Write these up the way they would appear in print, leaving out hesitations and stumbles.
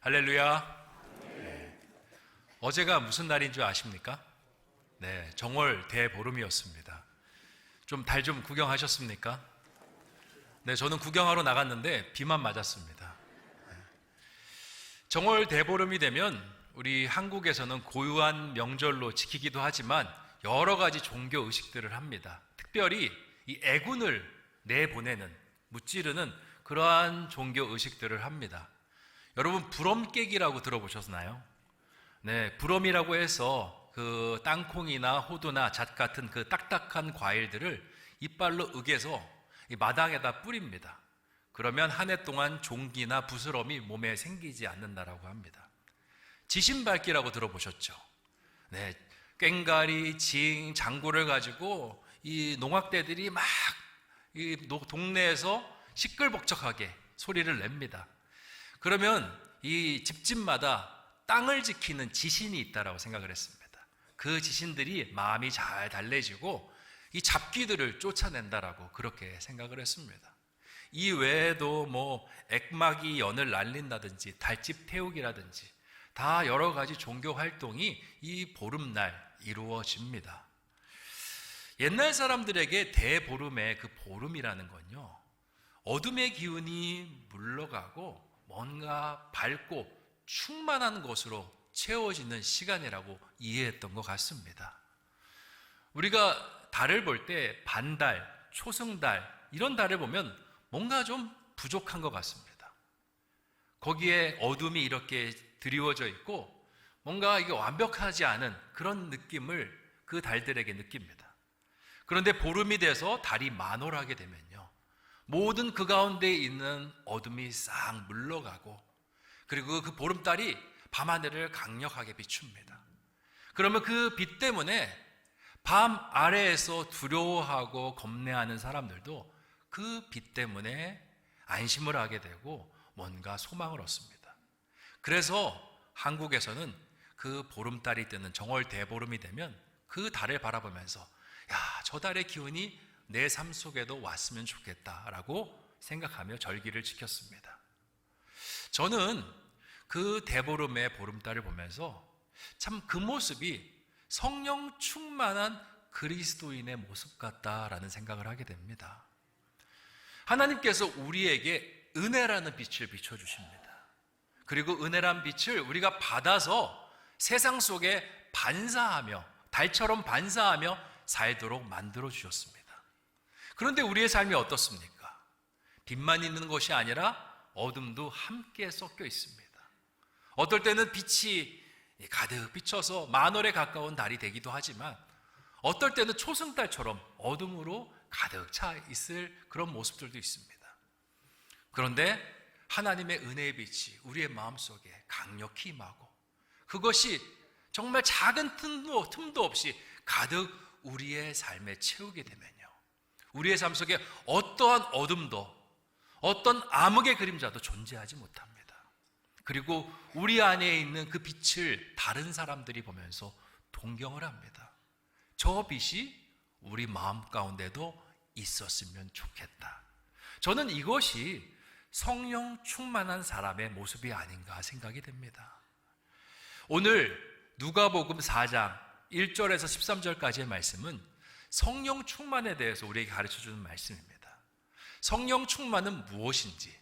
할렐루야. 네. 어제가 무슨 날인 줄 아십니까? 네, 정월 대보름이었습니다. 좀 달 좀 구경하셨습니까? 네, 저는 구경하러 나갔는데 비만 맞았습니다. 네. 정월 대보름이 되면 우리 한국에서는 고유한 명절로 지키기도 하지만 여러 가지 종교 의식들을 합니다. 특별히 이 애군을 내보내는, 무찌르는 그러한 종교 의식들을 합니다. 여러분, 부럼 깨기라고 들어보셨나요? 네, 부럼이라고 해서 그 땅콩이나 호두나 잣 같은 그 딱딱한 과일들을 이빨로 으개서 이 마당에다 뿌립니다. 그러면 한 해 동안 종기나 부스럼이 몸에 생기지 않는다라고 합니다. 지신밟기라고 들어보셨죠? 네, 꽹가리, 징, 장구를 가지고 이 농악대들이 막 이 동네에서 시끌벅적하게 소리를 냅니다. 그러면 이 집집마다 땅을 지키는 지신이 있다라고 생각을 했습니다. 그 지신들이 마음이 잘 달래지고 이 잡귀들을 쫓아낸다라고 그렇게 생각을 했습니다. 이 외에도 뭐 액막이 연을 날린다든지 달집 태우기라든지 다 여러 가지 종교 활동이 이 보름날 이루어집니다. 옛날 사람들에게 대보름의 그 보름이라는 건요, 어둠의 기운이 물러가고 뭔가 밝고 충만한 것으로 채워지는 시간이라고 이해했던 것 같습니다. 우리가 달을 볼 때 반달, 초승달 이런 달을 보면 뭔가 좀 부족한 것 같습니다. 거기에 어둠이 이렇게 드리워져 있고 뭔가 이게 완벽하지 않은 그런 느낌을 그 달들에게 느낍니다. 그런데 보름이 돼서 달이 만월하게 되면요, 모든 그 가운데 있는 어둠이 싹 물러가고 그리고 그 보름달이 밤하늘을 강력하게 비춥니다. 그러면 그 빛 때문에 밤 아래에서 두려워하고 겁내하는 사람들도 그 빛 때문에 안심을 하게 되고 뭔가 소망을 얻습니다. 그래서 한국에서는 그 보름달이 뜨는 정월 대보름이 되면 그 달을 바라보면서 야, 저 달의 기운이 내 삶 속에도 왔으면 좋겠다라고 생각하며 절기를 지켰습니다. 저는 그 대보름의 보름달을 보면서 참 그 모습이 성령 충만한 그리스도인의 모습 같다라는 생각을 하게 됩니다. 하나님께서 우리에게 은혜라는 빛을 비춰주십니다. 그리고 은혜란 빛을 우리가 받아서 세상 속에 반사하며 달처럼 반사하며 살도록 만들어 주셨습니다. 그런데 우리의 삶이 어떻습니까? 빛만 있는 것이 아니라 어둠도 함께 섞여 있습니다. 어떨 때는 빛이 가득 비쳐서 만월에 가까운 달이 되기도 하지만 어떨 때는 초승달처럼 어둠으로 가득 차 있을 그런 모습들도 있습니다. 그런데 하나님의 은혜의 빛이 우리의 마음속에 강력히 임하고 그것이 정말 작은 틈도 없이 가득 우리의 삶에 채우게 되면요, 우리의 삶 속에 어떠한 어둠도 어떤 암흑의 그림자도 존재하지 못합니다. 그리고 우리 안에 있는 그 빛을 다른 사람들이 보면서 동경을 합니다. 저 빛이 우리 마음 가운데도 있었으면 좋겠다. 저는 이것이 성령 충만한 사람의 모습이 아닌가 생각이 됩니다. 오늘 누가복음 4장 1절에서 13절까지의 말씀은 성령 충만에 대해서 우리에게 가르쳐주는 말씀입니다. 성령 충만은 무엇인지,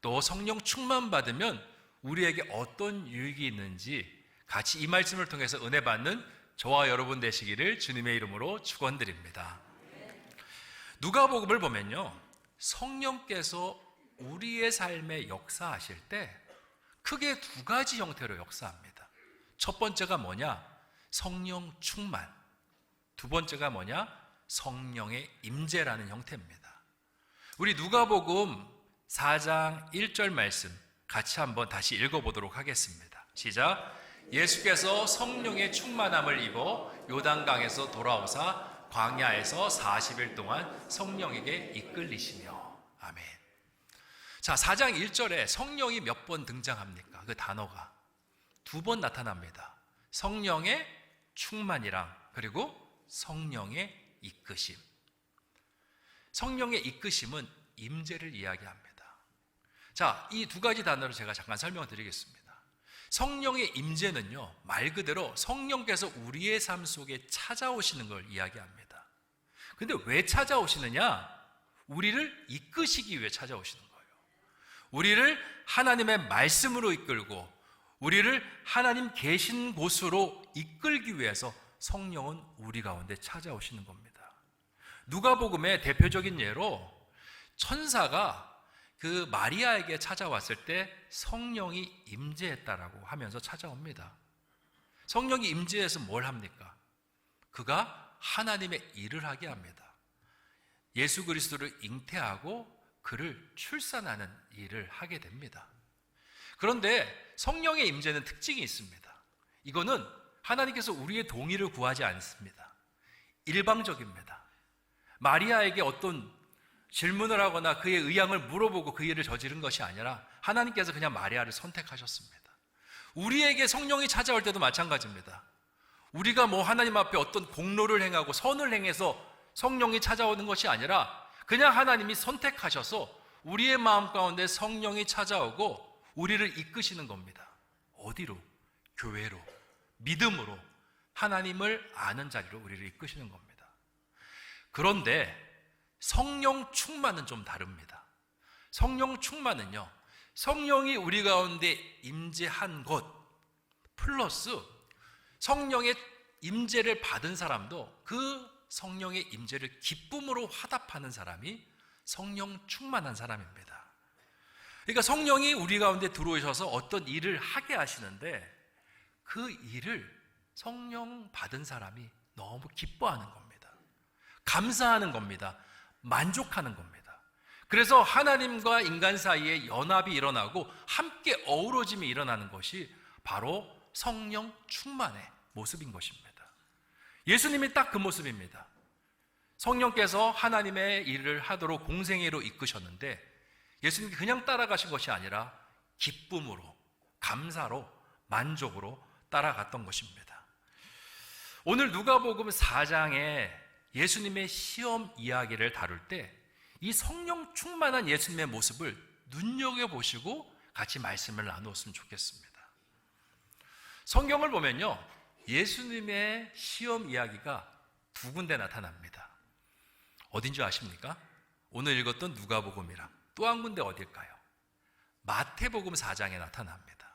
또 성령 충만 받으면 우리에게 어떤 유익이 있는지 같이 이 말씀을 통해서 은혜 받는 저와 여러분 되시기를 주님의 이름으로 축원드립니다. 누가복음을 보면요, 성령께서 우리의 삶에 역사하실 때 크게 두 가지 형태로 역사합니다. 첫 번째가 뭐냐? 성령 충만. 두 번째가 뭐냐? 성령의 임재라는 형태입니다. 우리 누가복음 4장 1절 말씀 같이 한번 다시 읽어보도록 하겠습니다. 시작. 예수께서 성령의 충만함을 입어 요단강에서 돌아오사 광야에서 40일 동안 성령에게 이끌리시며. 아멘. 자, 4장 1절에 성령이 몇 번 등장합니까? 그 단어가 두 번 나타납니다. 성령의 충만이랑 그리고 성령의 이끄심. 성령의 이끄심은 임재를 이야기합니다. 자, 이 두 가지 단어를 제가 잠깐 설명을 드리겠습니다. 성령의 임재는요, 말 그대로 성령께서 우리의 삶 속에 찾아오시는 걸 이야기합니다. 근데 왜 찾아오시느냐? 우리를 이끄시기 위해 찾아오시는 거예요. 우리를 하나님의 말씀으로 이끌고 우리를 하나님 계신 곳으로 이끌기 위해서 성령은 우리 가운데 찾아오시는 겁니다. 누가복음의 대표적인 예로 천사가 그 마리아에게 찾아왔을 때 성령이 임재했다라고 하면서 찾아옵니다. 성령이 임재해서 뭘 합니까? 그가 하나님의 일을 하게 합니다. 예수 그리스도를 잉태하고 그를 출산하는 일을 하게 됩니다. 그런데 성령의 임재는 특징이 있습니다. 이거는 하나님께서 우리의 동의를 구하지 않습니다. 일방적입니다. 마리아에게 어떤 질문을 하거나 그의 의향을 물어보고 그 일을 저지른 것이 아니라 하나님께서 그냥 마리아를 선택하셨습니다. 우리에게 성령이 찾아올 때도 마찬가지입니다. 우리가 하나님 앞에 어떤 공로를 행하고 선을 행해서 성령이 찾아오는 것이 아니라 그냥 하나님이 선택하셔서 우리의 마음 가운데 성령이 찾아오고 우리를 이끄시는 겁니다. 어디로? 교회로, 믿음으로, 하나님을 아는 자리로 우리를 이끄시는 겁니다. 그런데 성령 충만은 좀 다릅니다. 성령 충만은요, 성령이 우리 가운데 임재한 것 플러스 성령의 임재를 받은 사람도 그 성령의 임재를 기쁨으로 화답하는 사람이 성령 충만한 사람입니다. 그러니까 성령이 우리 가운데 들어오셔서 어떤 일을 하게 하시는데 그 일을 성령 받은 사람이 너무 기뻐하는 겁니다. 감사하는 겁니다. 만족하는 겁니다. 그래서 하나님과 인간 사이에 연합이 일어나고 함께 어우러짐이 일어나는 것이 바로 성령 충만의 모습인 것입니다. 예수님이 딱 그 모습입니다. 성령께서 하나님의 일을 하도록 공생애로 이끄셨는데 예수님이 그냥 따라가신 것이 아니라 기쁨으로, 감사로, 만족으로 따라갔던 것입니다. 오늘 누가복음 4장에 예수님의 시험 이야기를 다룰 때 이 성령 충만한 예수님의 모습을 눈여겨보시고 같이 말씀을 나누었으면 좋겠습니다. 성경을 보면요, 예수님의 시험 이야기가 두 군데 나타납니다. 어딘지 아십니까? 오늘 읽었던 누가복음이랑 또 한 군데 어딜까요? 마태복음 4장에 나타납니다.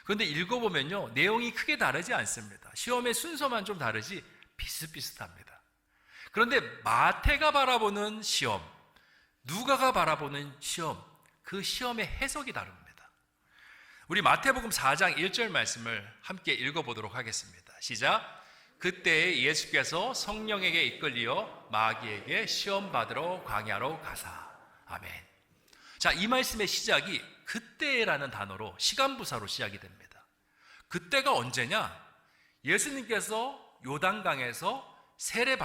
그런데 읽어보면요, 내용이 크게 다르지 않습니다. 시험의 순서만 좀 다르지 비슷비슷합니다. 그런데 마태가 바라보는 시험, 누가가 바라보는 시험, 그 시험의 해석이 다릅니다. 우리 마태복음 4장 1절 말씀을 함께 읽어보도록 하겠습니다. 시작. 그때 예수께서 성령에게 이끌리어 마귀에게 시험 받으러 광야로 가사. 아멘. 자, 이 말씀의 시작이 그때라는 단어로 시간부사로 시작이 됩니다. 그때가 언제냐? 예수님께서 요단강에서 세례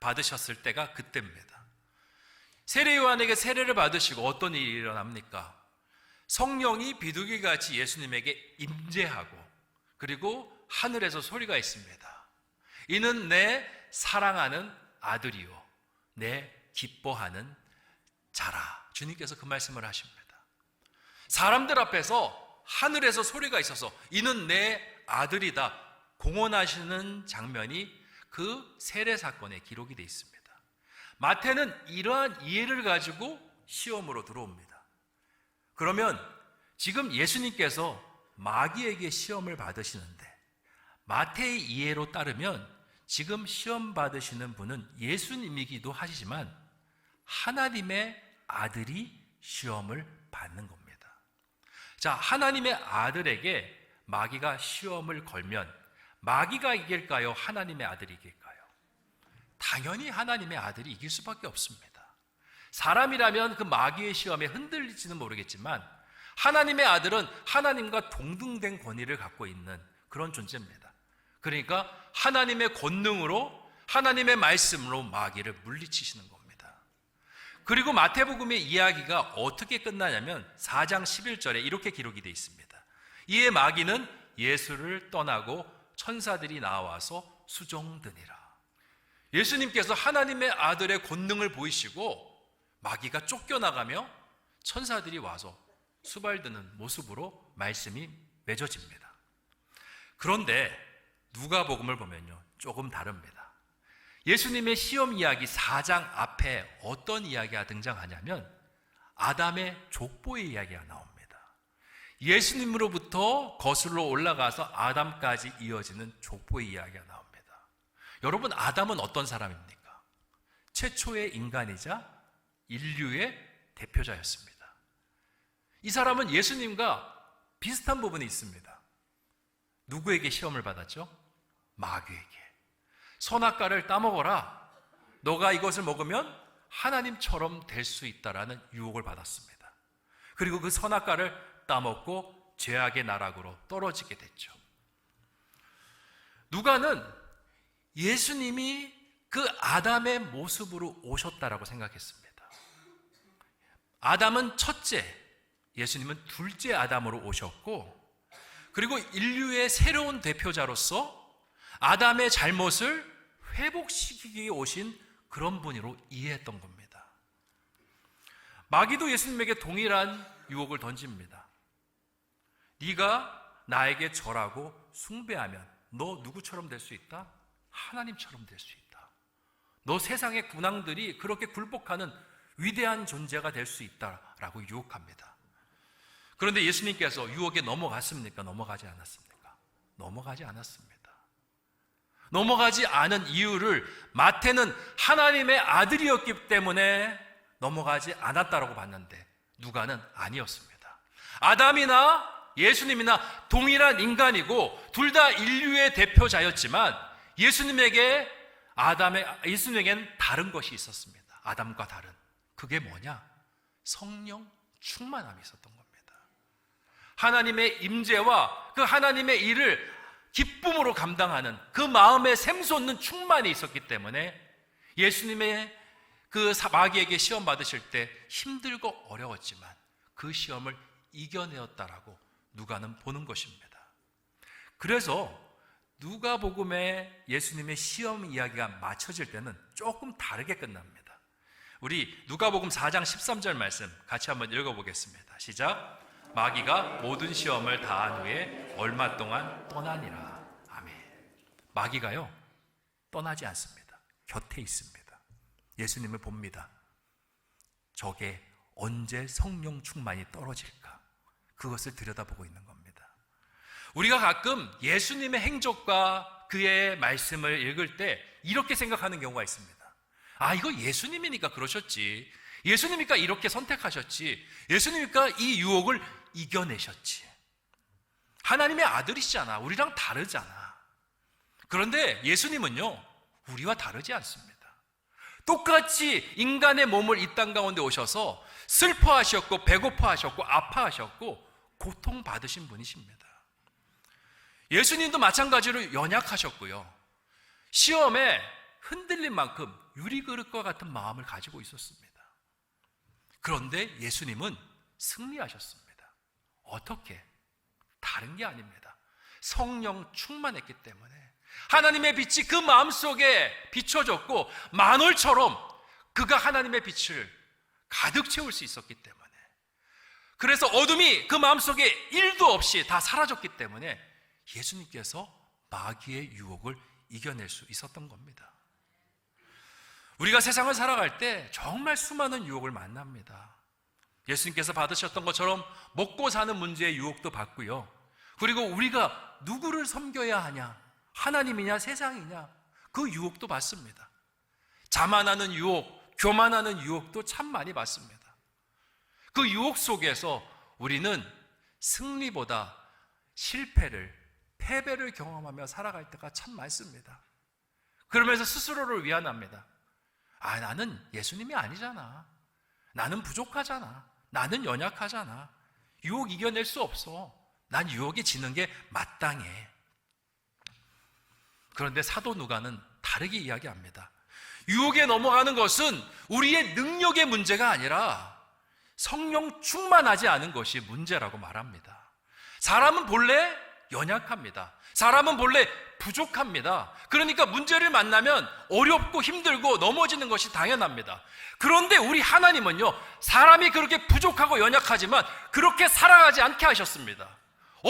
받으셨을 때가 그때입니다. 세례 요한에게 세례를 받으시고 어떤 일이 일어납니까? 성령이 비둘기같이 예수님에게 임재하고 그리고 하늘에서 소리가 있습니다. 이는 내 사랑하는 아들이요 내 기뻐하는 자라. 주님께서 그 말씀을 하십니다. 사람들 앞에서 하늘에서 소리가 있어서 이는 내 아들이다 공언하시는 장면이 그 세례 사건에 기록이 되어 있습니다. 마태는 이러한 이해를 가지고 시험으로 들어옵니다. 그러면 지금 예수님께서 마귀에게 시험을 받으시는데 마태의 이해로 따르면 지금 시험 받으시는 분은 예수님이기도 하시지만 하나님의 아들이 시험을 받는 겁니다. 자, 하나님의 아들에게 마귀가 시험을 걸면 마귀가 이길까요? 하나님의 아들이 이길까요? 당연히 하나님의 아들이 이길 수밖에 없습니다. 사람이라면 그 마귀의 시험에 흔들릴지는 모르겠지만 하나님의 아들은 하나님과 동등된 권위를 갖고 있는 그런 존재입니다. 그러니까 하나님의 권능으로 하나님의 말씀으로 마귀를 물리치시는 겁니다. 그리고 마태복음의 이야기가 어떻게 끝나냐면 4장 11절에 이렇게 기록이 되어 있습니다. 이에 마귀는 예수를 떠나고 천사들이 나와서 수종드니라. 예수님께서 하나님의 아들의 권능을 보이시고 마귀가 쫓겨나가며 천사들이 와서 수발드는 모습으로 말씀이 맺어집니다. 그런데 누가복음을 보면요, 조금 다릅니다. 예수님의 시험 이야기 4장 앞에 어떤 이야기가 등장하냐면 아담의 족보의 이야기가 나옵니다. 예수님으로부터 거슬러 올라가서 아담까지 이어지는 족보의 이야기가 나옵니다. 여러분, 아담은 어떤 사람입니까? 최초의 인간이자 인류의 대표자였습니다. 이 사람은 예수님과 비슷한 부분이 있습니다. 누구에게 시험을 받았죠? 마귀에게. 선악과를 따먹어라. 너가 이것을 먹으면 하나님처럼 될 수 있다라는 유혹을 받았습니다. 그리고 그 선악과를 따먹고 죄악의 나락으로 떨어지게 됐죠. 누가는 예수님이 그 아담의 모습으로 오셨다라고 생각했습니다. 아담은 첫째, 예수님은 둘째 아담으로 오셨고, 그리고 인류의 새로운 대표자로서 아담의 잘못을 회복시키기 위해 오신 그런 분으로 이해했던 겁니다. 마귀도 예수님에게 동일한 유혹을 던집니다. 네가 나에게 절하고 숭배하면 너 누구처럼 될 수 있다? 하나님처럼 될 수 있다. 너 세상의 군왕들이 그렇게 굴복하는 위대한 존재가 될 수 있다라고 유혹합니다. 그런데 예수님께서 유혹에 넘어갔습니까? 넘어가지 않았습니까? 넘어가지 않았습니다. 넘어가지 않은 이유를 마태는 하나님의 아들이었기 때문에 넘어가지 않았다라고 봤는데 누가는 아니었습니다. 아담이나 예수님이나 동일한 인간이고 둘 다 인류의 대표자였지만 예수님에겐 다른 것이 있었습니다. 아담과 다른. 그게 뭐냐? 성령 충만함이 있었던 겁니다. 하나님의 임재와 그 하나님의 일을 기쁨으로 감당하는 그 마음에 샘솟는 충만이 있었기 때문에 예수님의 그 마귀에게 시험 받으실 때 힘들고 어려웠지만 그 시험을 이겨내었다라고 누가는 보는 것입니다. 그래서 누가복음에 예수님의 시험 이야기가 맞춰질 때는 조금 다르게 끝납니다. 우리 누가복음 4장 13절 말씀 같이 한번 읽어보겠습니다. 시작. 마귀가 모든 시험을 다한 후에 얼마 동안 떠나니라. 아멘. 마귀가요, 떠나지 않습니다. 곁에 있습니다. 예수님을 봅니다. 저게 언제 성령 충만이 떨어질까? 그것을 들여다보고 있는 겁니다. 우리가 가끔 예수님의 행적과 그의 말씀을 읽을 때 이렇게 생각하는 경우가 있습니다. 아, 이거 예수님이니까 그러셨지. 예수님이니까 이렇게 선택하셨지. 예수님이니까 이 유혹을 이겨내셨지. 하나님의 아들이시잖아. 우리랑 다르잖아. 그런데 예수님은요, 우리와 다르지 않습니다. 똑같이 인간의 몸을 이 땅 가운데 오셔서 슬퍼하셨고 배고파하셨고 아파하셨고 고통받으신 분이십니다. 예수님도 마찬가지로 연약하셨고요, 시험에 흔들린 만큼 유리그릇과 같은 마음을 가지고 있었습니다. 그런데 예수님은 승리하셨습니다. 어떻게? 다른 게 아닙니다. 성령 충만했기 때문에 하나님의 빛이 그 마음속에 비춰졌고 만월처럼 그가 하나님의 빛을 가득 채울 수 있었기 때문에, 그래서 어둠이 그 마음속에 1도 없이 다 사라졌기 때문에 예수님께서 마귀의 유혹을 이겨낼 수 있었던 겁니다. 우리가 세상을 살아갈 때 정말 수많은 유혹을 만납니다. 예수님께서 받으셨던 것처럼 먹고 사는 문제의 유혹도 받고요, 그리고 우리가 누구를 섬겨야 하냐, 하나님이냐 세상이냐, 그 유혹도 받습니다. 자만하는 유혹, 교만하는 유혹도 참 많이 받습니다. 그 유혹 속에서 우리는 승리보다 실패를, 패배를 경험하며 살아갈 때가 참 많습니다. 그러면서 스스로를 위안합니다. 아, 나는 예수님이 아니잖아. 나는 부족하잖아. 나는 연약하잖아. 유혹 이겨낼 수 없어. 난 유혹에 지는 게 마땅해. 그런데 사도 누가는 다르게 이야기합니다. 유혹에 넘어가는 것은 우리의 능력의 문제가 아니라 성령 충만하지 않은 것이 문제라고 말합니다. 사람은 본래 연약합니다. 사람은 본래 부족합니다. 그러니까 문제를 만나면 어렵고 힘들고 넘어지는 것이 당연합니다. 그런데 우리 하나님은요, 사람이 그렇게 부족하고 연약하지만 그렇게 살아가지 않게 하셨습니다.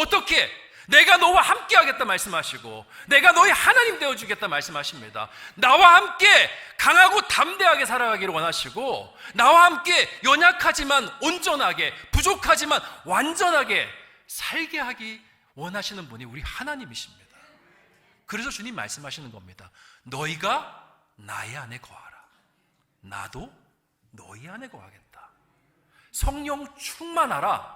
어떻게? 내가 너와 함께 하겠다 말씀하시고 내가 너의 하나님 되어주겠다 말씀하십니다. 나와 함께 강하고 담대하게 살아가기를 원하시고 나와 함께 연약하지만 온전하게, 부족하지만 완전하게 살게 하기 원하시는 분이 우리 하나님이십니다. 그래서 주님 말씀하시는 겁니다. 너희가 나의 안에 거하라. 나도 너희 안에 거하겠다. 성령 충만하라.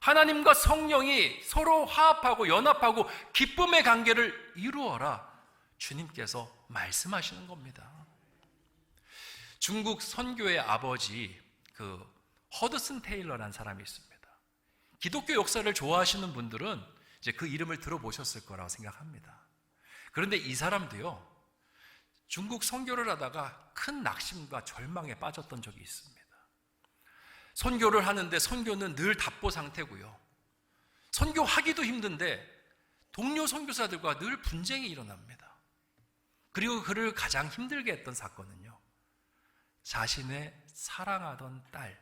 하나님과 성령이 서로 화합하고 연합하고 기쁨의 관계를 이루어라. 주님께서 말씀하시는 겁니다. 중국 선교의 아버지 허드슨 테일러라는 사람이 있습니다. 기독교 역사를 좋아하시는 분들은 이제 그 이름을 들어보셨을 거라고 생각합니다. 그런데 이 사람도요, 중국 선교를 하다가 큰 낙심과 절망에 빠졌던 적이 있습니다. 선교를 하는데 선교는 늘 답보 상태고요. 선교하기도 힘든데 동료 선교사들과 늘 분쟁이 일어납니다. 그리고 그를 가장 힘들게 했던 사건은요, 자신의 사랑하던 딸,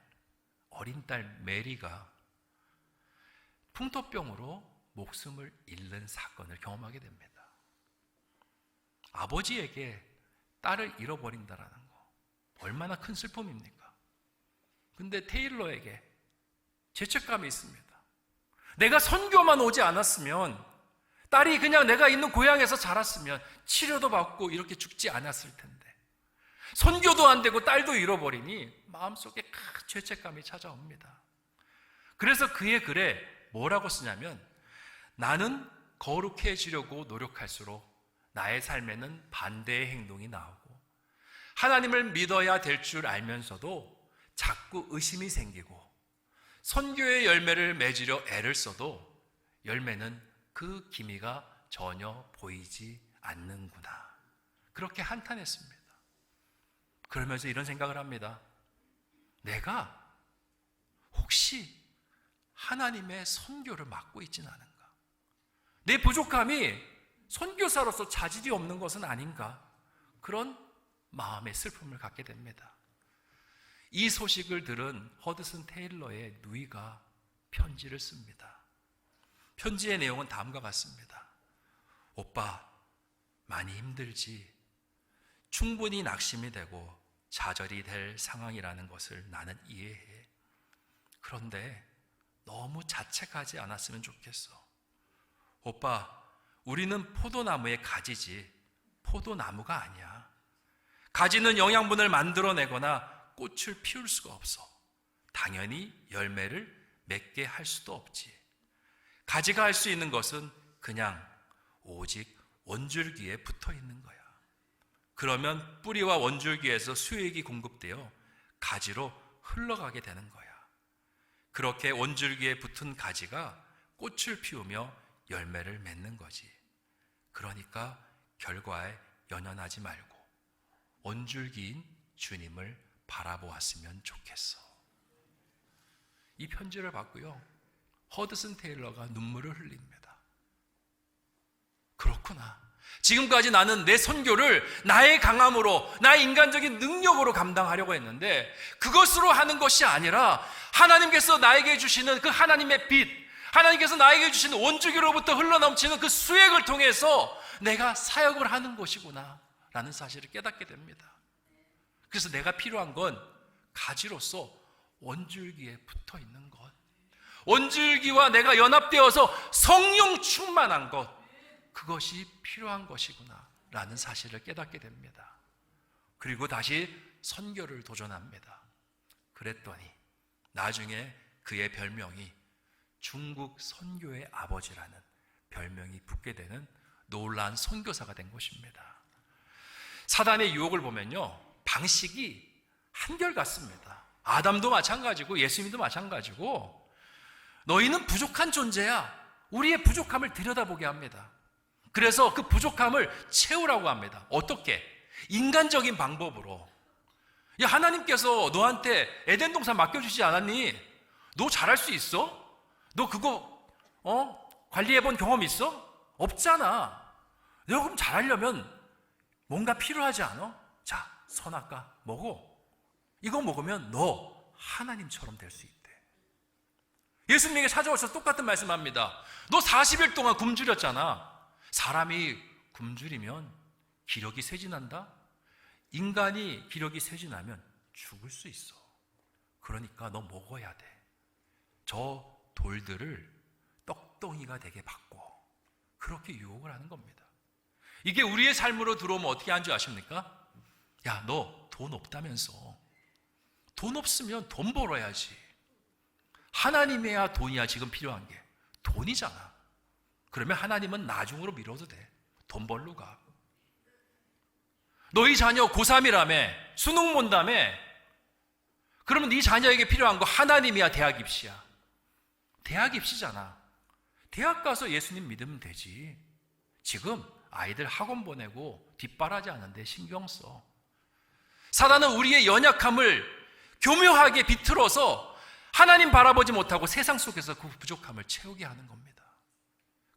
어린 딸 메리가 풍토병으로 목숨을 잃는 사건을 경험하게 됩니다. 아버지에게 딸을 잃어버린다라는 거 얼마나 큰 슬픔입니까? 근데 테일러에게 죄책감이 있습니다. 내가 선교만 오지 않았으면, 딸이 그냥 내가 있는 고향에서 자랐으면 치료도 받고 이렇게 죽지 않았을 텐데, 선교도 안 되고 딸도 잃어버리니 마음속에 큰 죄책감이 찾아옵니다. 그래서 그의 글에 뭐라고 쓰냐면, 나는 거룩해지려고 노력할수록 나의 삶에는 반대의 행동이 나오고 하나님을 믿어야 될 줄 알면서도 자꾸 의심이 생기고 선교의 열매를 맺으려 애를 써도 열매는 그 기미가 전혀 보이지 않는구나. 그렇게 한탄했습니다. 그러면서 이런 생각을 합니다. 내가 혹시 하나님의 선교를 맡고 있지는 않은가? 내 부족함이 선교사로서 자질이 없는 것은 아닌가? 그런 마음의 슬픔을 갖게 됩니다. 이 소식을 들은 허드슨 테일러의 누이가 편지를 씁니다. 편지의 내용은 다음과 같습니다. 오빠, 많이 힘들지? 충분히 낙심이 되고 좌절이 될 상황이라는 것을 나는 이해해. 그런데 너무 자책하지 않았으면 좋겠어. 오빠, 우리는 포도나무의 가지지 포도나무가 아니야. 가지는 영양분을 만들어내거나 꽃을 피울 수가 없어. 당연히 열매를 맺게 할 수도 없지. 가지가 할 수 있는 것은 그냥 오직 원줄기에 붙어 있는 거야. 그러면 뿌리와 원줄기에서 수액이 공급되어 가지로 흘러가게 되는 거야. 그렇게 원줄기에 붙은 가지가 꽃을 피우며 열매를 맺는 거지. 그러니까 결과에 연연하지 말고 원줄기인 주님을 바라보았으면 좋겠어. 이 편지를 받고요, 허드슨 테일러가 눈물을 흘립니다. 그렇구나. 지금까지 나는 내 선교를 나의 강함으로, 나의 인간적인 능력으로 감당하려고 했는데 그것으로 하는 것이 아니라 하나님께서 나에게 주시는 그 하나님의 빛, 하나님께서 나에게 주시는 원줄기로부터 흘러넘치는 그 수액을 통해서 내가 사역을 하는 것이구나 라는 사실을 깨닫게 됩니다. 그래서 내가 필요한 건 가지로서 원줄기에 붙어 있는 것, 원줄기와 내가 연합되어서 성령 충만한 것, 그것이 필요한 것이구나 라는 사실을 깨닫게 됩니다. 그리고 다시 선교를 도전합니다. 그랬더니 나중에 그의 별명이 중국 선교의 아버지라는 별명이 붙게 되는 놀라운 선교사가 된 것입니다. 사단의 유혹을 보면요, 방식이 한결같습니다. 아담도 마찬가지고 예수님도 마찬가지고 너희는 부족한 존재야. 우리의 부족함을 들여다보게 합니다. 그래서 그 부족함을 채우라고 합니다. 어떻게? 인간적인 방법으로. 야, 하나님께서 너한테 에덴 동산 맡겨주시지 않았니? 너 잘할 수 있어? 너 그거 관리해본 경험 있어? 없잖아. 내가 그럼 잘하려면 뭔가 필요하지 않아? 자, 선악과 먹어. 이거 먹으면 너 하나님처럼 될 수 있대. 예수님에게 찾아오셔서 똑같은 말씀합니다. 너 40일 동안 굶주렸잖아. 사람이 굶주리면 기력이 쇠진한다? 인간이 기력이 쇠진하면 죽을 수 있어. 그러니까 너 먹어야 돼. 저 돌들을 떡덩이가 되게 바꿔. 그렇게 유혹을 하는 겁니다. 이게 우리의 삶으로 들어오면 어떻게 하는 줄 아십니까? 야, 너 돈 없다면서. 돈 없으면 돈 벌어야지. 하나님이야 돈이야 지금 필요한 게. 돈이잖아. 그러면 하나님은 나중으로 미뤄도 돼. 돈 벌러 가. 너희 자녀 고3이라며 수능 본다며. 그러면 네 자녀에게 필요한 거 하나님이야 대학 입시야. 대학 입시잖아. 대학 가서 예수님 믿으면 되지. 지금 아이들 학원 보내고 뒷바라지 하는데 신경 써. 사단은 우리의 연약함을 교묘하게 비틀어서 하나님 바라보지 못하고 세상 속에서 그 부족함을 채우게 하는 겁니다.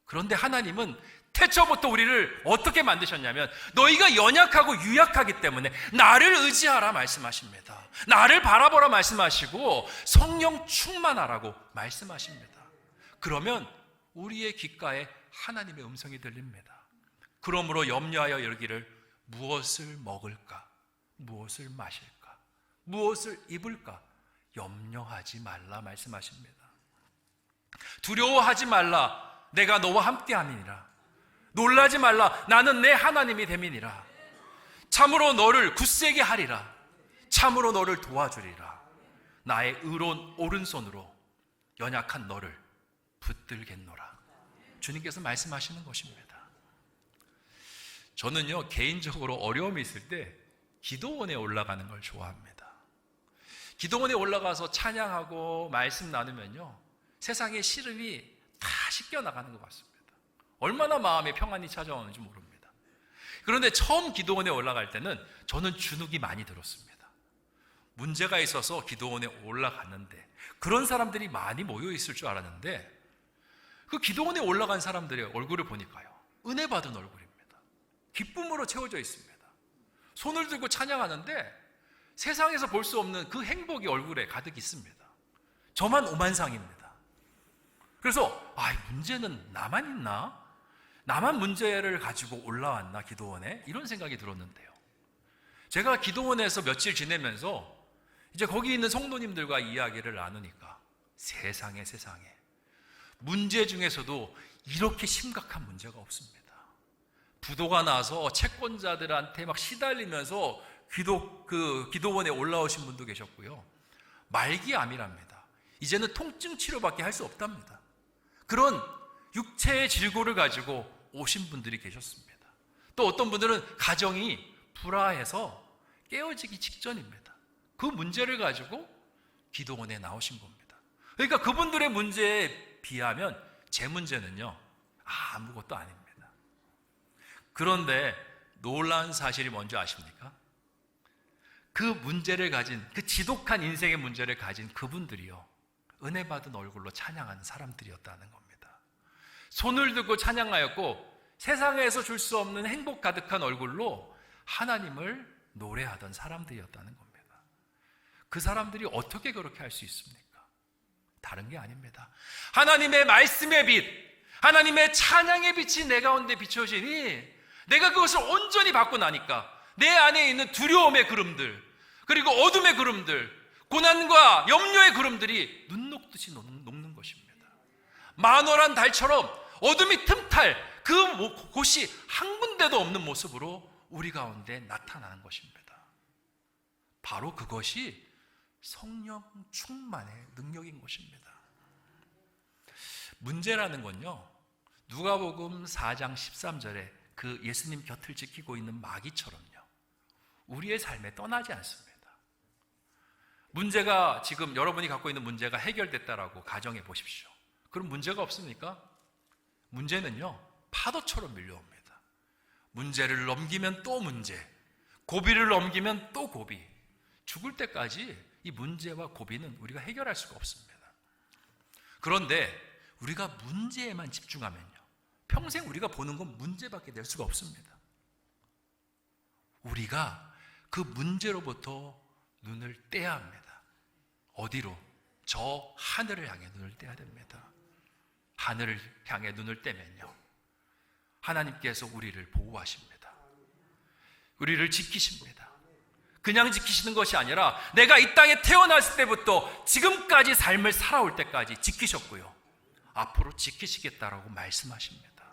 그런데 하나님은 태초부터 우리를 어떻게 만드셨냐면 너희가 연약하고 유약하기 때문에 나를 의지하라 말씀하십니다. 나를 바라보라 말씀하시고 성령 충만하라고 말씀하십니다. 그러면 우리의 귓가에 하나님의 음성이 들립니다. 그러므로 염려하여 이르기를 무엇을 먹을까? 무엇을 마실까? 무엇을 입을까? 염려하지 말라 말씀하십니다. 두려워하지 말라. 내가 너와 함께함이니라. 놀라지 말라. 나는 내 하나님이 됨이니라. 참으로 너를 굳세게 하리라. 참으로 너를 도와주리라. 나의 의로운 오른손으로 연약한 너를 붙들겠노라. 주님께서 말씀하시는 것입니다. 저는요 개인적으로 어려움이 있을 때 기도원에 올라가는 걸 좋아합니다. 기도원에 올라가서 찬양하고 말씀 나누면요 세상의 시름이 다 씻겨나가는 것 같습니다. 얼마나 마음에 평안이 찾아오는지 모릅니다. 그런데 처음 기도원에 올라갈 때는 저는 주눅이 많이 들었습니다. 문제가 있어서 기도원에 올라갔는데 그런 사람들이 많이 모여 있을 줄 알았는데 그 기도원에 올라간 사람들의 얼굴을 보니까요 은혜 받은 얼굴입니다. 기쁨으로 채워져 있습니다. 손을 들고 찬양하는데 세상에서 볼 수 없는 그 행복이 얼굴에 가득 있습니다. 저만 오만상입니다. 그래서 문제는 나만 있나? 나만 문제를 가지고 올라왔나 기도원에? 이런 생각이 들었는데요. 제가 기도원에서 며칠 지내면서 이제 거기 있는 성도님들과 이야기를 나누니까 세상에 문제 중에서도 이렇게 심각한 문제가 없습니다. 부도가 나서 채권자들한테 막 시달리면서 기도원에 올라오신 분도 계셨고요. 말기암이랍니다. 이제는 통증 치료밖에 할 수 없답니다. 그런 육체의 질고를 가지고 오신 분들이 계셨습니다. 또 어떤 분들은 가정이 불화해서 깨어지기 직전입니다. 그 문제를 가지고 기도원에 나오신 겁니다. 그러니까 그분들의 문제에 비하면 제 문제는요 아무것도 아닙니다. 그런데 놀라운 사실이 뭔지 아십니까? 그 문제를 가진, 그 지독한 인생의 문제를 가진 그분들이요 은혜 받은 얼굴로 찬양하는 사람들이었다는 겁니다. 손을 들고 찬양하였고 세상에서 줄 수 없는 행복 가득한 얼굴로 하나님을 노래하던 사람들이었다는 겁니다. 그 사람들이 어떻게 그렇게 할 수 있습니까? 다른 게 아닙니다. 하나님의 말씀의 빛, 하나님의 찬양의 빛이 내 가운데 비춰지니 내가 그것을 온전히 받고 나니까 내 안에 있는 두려움의 구름들, 그리고 어둠의 구름들, 고난과 염려의 구름들이 눈 녹듯이 녹는 것입니다. 만월한 달처럼 어둠이 틈탈 그 곳이 한 군데도 없는 모습으로 우리 가운데 나타나는 것입니다. 바로 그것이 성령 충만의 능력인 것입니다. 문제라는 건요 누가복음 4장 13절에 그 예수님 곁을 지키고 있는 마귀처럼요 우리의 삶에 떠나지 않습니다. 문제가 지금 여러분이 갖고 있는 문제가 해결됐다라고 가정해 보십시오. 그럼 문제가 없습니까? 문제는요 파도처럼 밀려옵니다. 문제를 넘기면 또 문제, 고비를 넘기면 또 고비. 죽을 때까지 이 문제와 고비는 우리가 해결할 수가 없습니다. 그런데 우리가 문제에만 집중하면요 평생 우리가 보는 건 문제밖에 될 수가 없습니다. 우리가 그 문제로부터 눈을 떼야 합니다. 어디로? 저 하늘을 향해 눈을 떼야 됩니다. 하늘을 향해 눈을 떼면요, 하나님께서 우리를 보호하십니다. 우리를 지키십니다. 그냥 지키시는 것이 아니라 내가 이 땅에 태어났을 때부터 지금까지 삶을 살아올 때까지 지키셨고요, 앞으로 지키시겠다라고 말씀하십니다.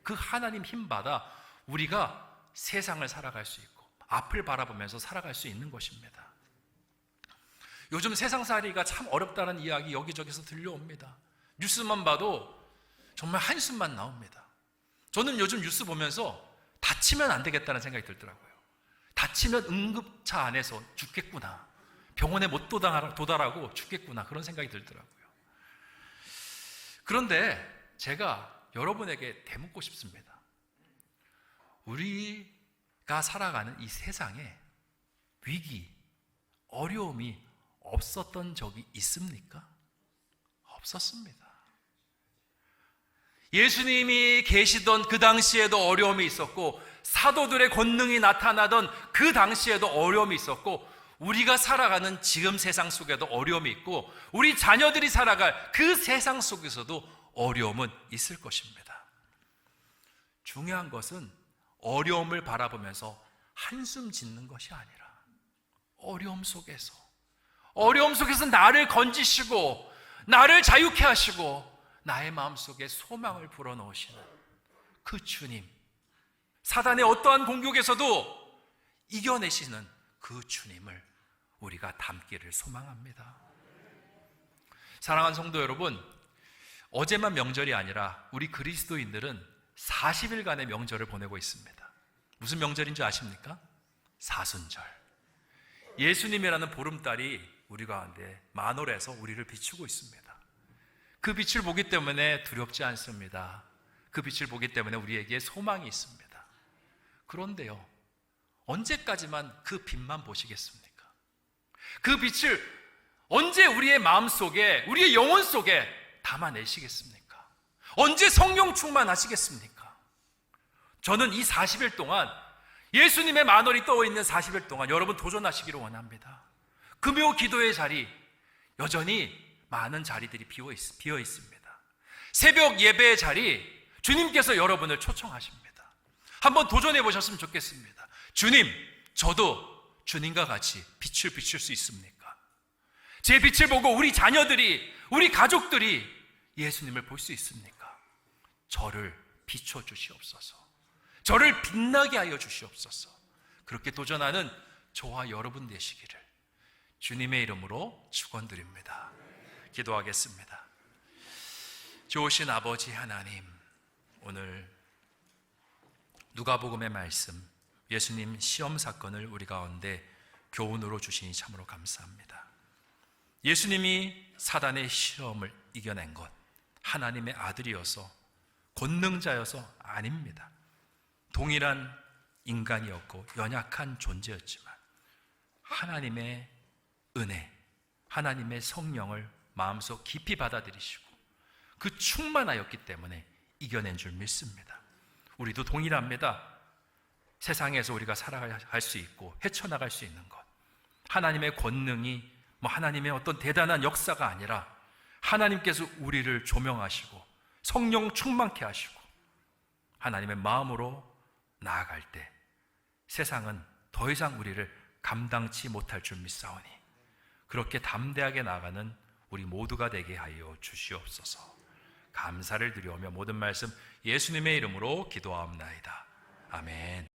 그 하나님 힘받아 우리가 세상을 살아갈 수 있고 앞을 바라보면서 살아갈 수 있는 것입니다. 요즘 세상살이가 참 어렵다는 이야기 여기저기서 들려옵니다. 뉴스만 봐도 정말 한숨만 나옵니다. 저는 요즘 뉴스 보면서 다치면 안 되겠다는 생각이 들더라고요. 다치면 응급차 안에서 죽겠구나, 병원에 못 도달하고 죽겠구나, 그런 생각이 들더라고요. 그런데 제가 여러분에게 대묻고 싶습니다. 우리가 살아가는 이 세상에 위기, 어려움이 없었던 적이 있습니까? 없었습니다. 예수님이 계시던 그 당시에도 어려움이 있었고, 사도들의 권능이 나타나던 그 당시에도 어려움이 있었고, 우리가 살아가는 지금 세상 속에도 어려움이 있고, 우리 자녀들이 살아갈 그 세상 속에서도 어려움은 있을 것입니다. 중요한 것은 어려움을 바라보면서 한숨 짓는 것이 아니라 어려움 속에서 나를 건지시고 나를 자유케 하시고 나의 마음속에 소망을 불어넣으시는 그 주님, 사단의 어떠한 공격에서도 이겨내시는 그 주님을 우리가 닮기를 소망합니다. 사랑하는 성도 여러분, 어제만 명절이 아니라 우리 그리스도인들은 40일간의 명절을 보내고 있습니다. 무슨 명절인 줄 아십니까? 사순절. 예수님이라는 보름달이 우리 가운데 만월에서 우리를 비추고 있습니다. 그 빛을 보기 때문에 두렵지 않습니다. 그 빛을 보기 때문에 우리에게 소망이 있습니다. 그런데요, 언제까지만 그 빛만 보시겠습니까? 그 빛을 언제 우리의 마음속에, 우리의 영혼 속에 담아내시겠습니까? 언제 성령 충만하시겠습니까? 저는 이 40일 동안, 예수님의 만월이 떠있는 40일 동안 여러분 도전하시기를 원합니다. 금요 기도의 자리, 여전히 많은 자리들이 비어 있습니다. 새벽 예배의 자리, 주님께서 여러분을 초청하십니다. 한번 도전해 보셨으면 좋겠습니다. 주님, 저도 주님과 같이 빛을 비출 수 있습니까? 제 빛을 보고 우리 자녀들이, 우리 가족들이 예수님을 볼 수 있습니까? 저를 비춰 주시옵소서. 저를 빛나게 하여 주시옵소서. 그렇게 도전하는 저와 여러분 되시기를 주님의 이름으로 축원드립니다. 기도하겠습니다. 좋으신 아버지 하나님, 오늘 누가복음의 말씀, 예수님 시험 사건을 우리 가운데 교훈으로 주시니 참으로 감사합니다. 예수님이 사단의 시험을 이겨낸 것, 하나님의 아들이어서 권능자여서 아닙니다. 동일한 인간이었고 연약한 존재였지만 하나님의 은혜, 하나님의 성령을 마음속 깊이 받아들이시고 그 충만하였기 때문에 이겨낸 줄 믿습니다. 우리도 동일합니다. 세상에서 우리가 살아갈 수 있고 헤쳐나갈 수 있는 것, 하나님의 권능이 하나님의 어떤 대단한 역사가 아니라 하나님께서 우리를 조명하시고 성령 충만케 하시고 하나님의 마음으로 나아갈 때 세상은 더 이상 우리를 감당치 못할 줄 믿사오니 그렇게 담대하게 나아가는 우리 모두가 되게 하여 주시옵소서. 감사를 드리오며 모든 말씀 예수님의 이름으로 기도하옵나이다. 아멘.